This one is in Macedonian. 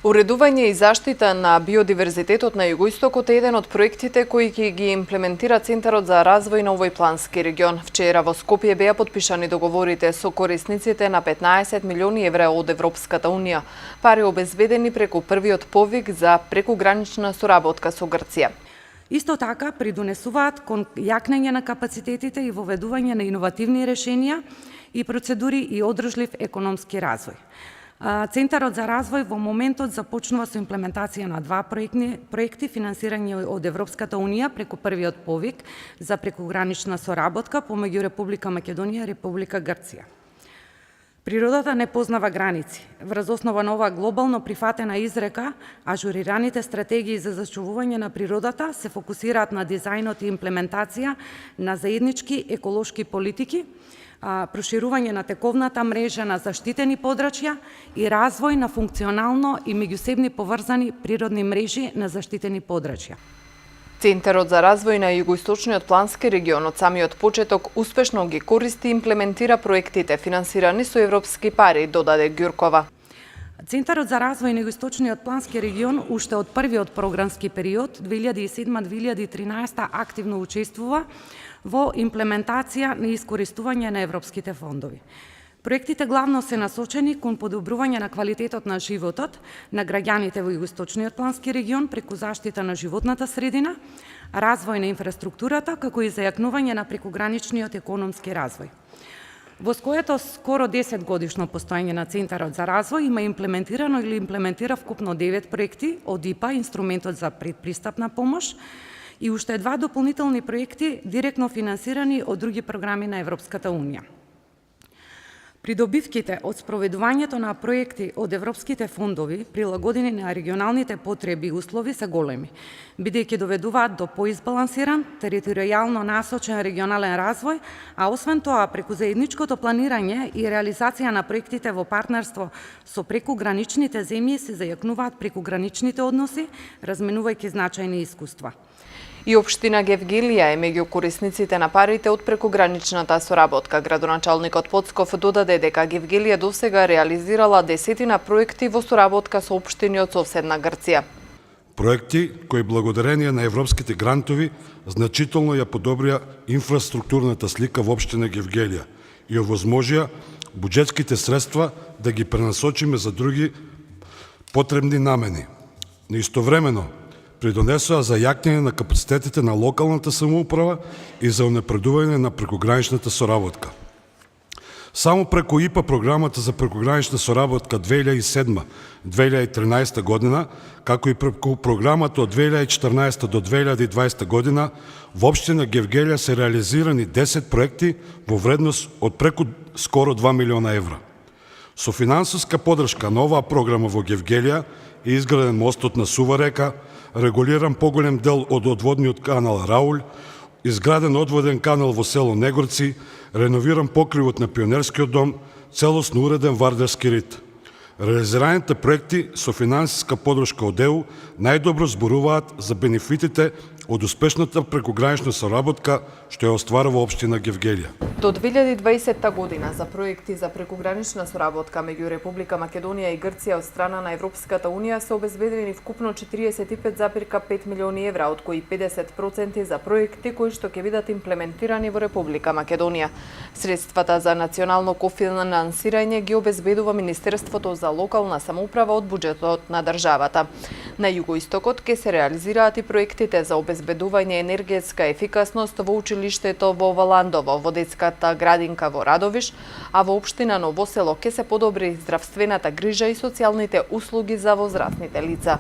Уредување и заштита на биодиверзитетот на Југоистокот е еден од проектите кои ќе ги имплементира Центарот за развој на овој плански регион. Вчера во Скопје беа подпишани договорите со корисниците на 15 милиони евра од Европската Унија. Пари обезбедени преку првиот повик за прекугранична соработка со Грција. Исто така придонесуваат кон јакнење на капацитетите и воведување на иновативни решенија и процедури и одржлив економски развој. Центарот за развој во моментот започнува со имплементација на два проекти финансирани од Европската Унија преку првиот повик за прекугранична соработка помеѓу Република Македонија и Република Грција. Природата не познава граници. Врз основа на оваа глобално прифатена изрека, ажурираните стратегии за зачувување на природата се фокусираат на дизајнот и имплементација на заеднички еколошки политики, проширување на тековната мрежа на заштитени подрачја и развој на функционално и меѓусебни поврзани природни мрежи на заштитени подрачја. Центарот за развој на Југоисточниот плански регион од самиот почеток успешно ги користи и имплементира проектите финансирани со европски пари, додаде Ѓуркова. Центарот за развој на Југоисточниот плански регион уште од првиот програмски период 2007-2013 активно учествува во имплементација на искористување на европските фондови. Проектите главно се насочени кон подобрување на квалитетот на животот на граѓаните во Југоисточниот плански регион преку заштита на животната средина, развој на инфраструктурата, како и зајакнување на прекуграничниот економски развој. Во своето скоро 10 годишно постоење на Центарот за развој има имплементирано или имплементира вкупно 9 проекти од ИПА, инструментот за предпристапна помош, и уште два дополнителни проекти директно финансирани од други програми на Европската Унија. Придобивките од спроведувањето на проекти од европските фондови прилагодени на регионалните потреби и услови се големи, бидејќи доведуваат до поизбалансиран, територијално насочен регионален развој, а освен тоа преку заедничкото планирање и реализација на проектите во партнерство со прекуграничните земји се зајакнуваат прекуграничните односи, разменувајќи значајни искуства. И општина Гевгелија е меѓу корисниците на парите од прекуграничната соработка. Градоначалникот Поцков додаде дека Гевгелија досега реализирала десетина проекти во соработка со општини од соседна Грција. Проекти кои благодарение на европските грантови значително ја подобрија инфраструктурната слика во општина Гевгелија и овозможија буџетските средства да ги пренасочиме за други потребни намени. Но истовремено придонесоа за јакнење на капацитетите на локалната самоуправа и за унапредување на прекуграничната соработка. Само преку ИПА програмата за прекугранична соработка 2007-2013 година, како и преку програмата од 2014 до 2020 година, во општина Гевгелија се реализирани 10 проекти во вредност од преку скоро 2 милиона евра. Со финансиска подршка на оваа програма во Гевгелија е изграден мостот на Сува река, регулиран поголем дел од одводниот канал Рауль, изграден одводен канал во село Негорци, реновиран покривот на Пионерскиот дом, целосно уреден Вардарски рит. Реализираните проекти со финансиска подршка од ЕУ најдобро зборуваат за бенефитите од успешната прекугранична соработка што ја остварува општина Гевгелија. До 2020 година за проекти за прекугранична соработка меѓу Република Македонија и Грција од страна на Европската Унија се обезбедени вкупно 45,5 милиони евра, од кои 50% за проекти кои што ќе бидат имплементирани во Република Македонија. Средствата за национално кофинансирање ги обезбедува Министерството за локална самоуправа од буџетот на државата. На југоистокот ќе се реализираат и проектите за обезбедување енергетска ефикасност во училиштето во Валандово, во детската градинка во Радовиш, а во општина Ново село ќе се подобри здравствената грижа и социјалните услуги за возрастните лица.